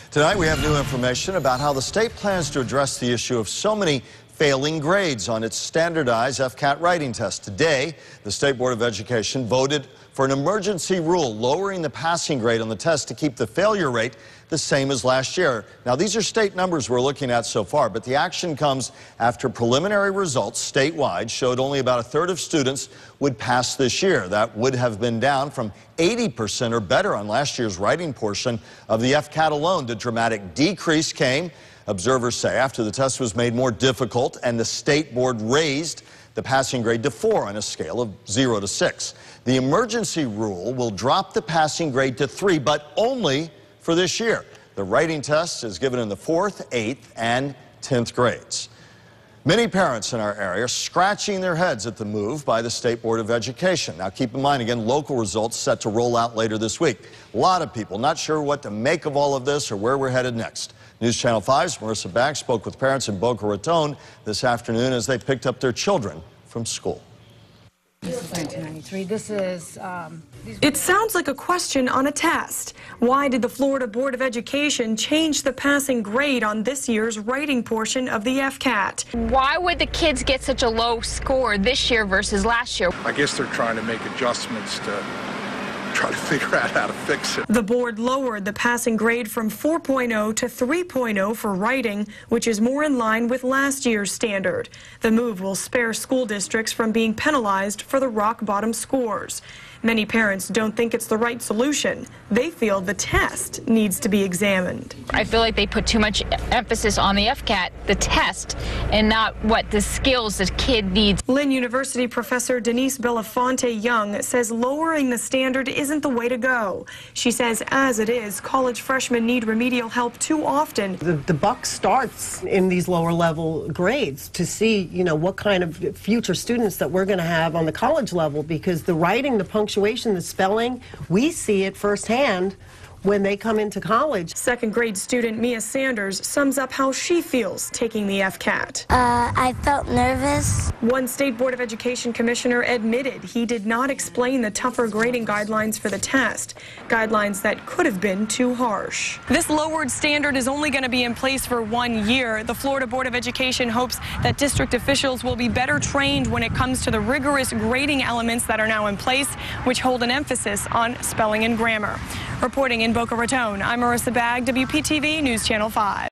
Tonight we have new information about how the state plans to address the issue of so many failing grades on its standardized FCAT writing test. Today, the State Board of Education voted for an emergency rule lowering the passing grade on the test to keep the failure rate the same as last year. Now, these are state numbers we're looking at so far, but the action comes after preliminary results statewide showed only about a third of students would pass this year. That would have been down from 80% or better on last year's writing portion of the FCAT alone. The dramatic decrease came, observers say, after the test was made more difficult and the state board raised the passing grade to 4 on a scale of 0 to 6. The emergency rule will drop the passing grade to 3, but only for this year. The writing test is given in the 4th, 8th, and 10th grades. Many parents in our area are scratching their heads at the move by the State Board of Education. Now, keep in mind, again, local results set to roll out later this week. A lot of people not sure what to make of all of this or where we're headed next. News Channel 5's Marissa Bagg spoke with parents in Boca Raton this afternoon as they picked up their children from school. It sounds like a question on a test. Why did the Florida Board of Education change the passing grade on this year's writing portion of the FCAT? Why would the kids get such a low score this year versus last year? I guess they're trying to make adjustments to try to figure out how to fix it. The board lowered the passing grade from 4.0 to 3.0 for writing, which is more in line with last year's standard. The move will spare school districts from being penalized for the rock-bottom scores. Many parents don't think it's the right solution. They feel the test needs to be examined. I feel like they put too much emphasis on the FCAT, the test, and not what the skills the kid needs. Lynn University professor Denise Belafonte Young says lowering the standard isn't the way to go. She says, as it is, college freshmen need remedial help too often. The buck starts in these lower level grades to see, what kind of future students that we're going to have on the college level, because the writing, the punctuation, the spelling, we see it firsthand when they come into college. Second grade student Mia Sanders sums up how she feels taking the FCAT. I felt nervous. One State Board of Education commissioner admitted he did not explain the tougher grading guidelines for the test, guidelines that could have been too harsh. This lowered standard is only going to be in place for 1 year. The Florida Board of Education hopes that district officials will be better trained when it comes to the rigorous grading elements that are now in place, which hold an emphasis on spelling and grammar. Reporting in Boca Raton, I'm Marissa Bagg, WPTV News Channel 5.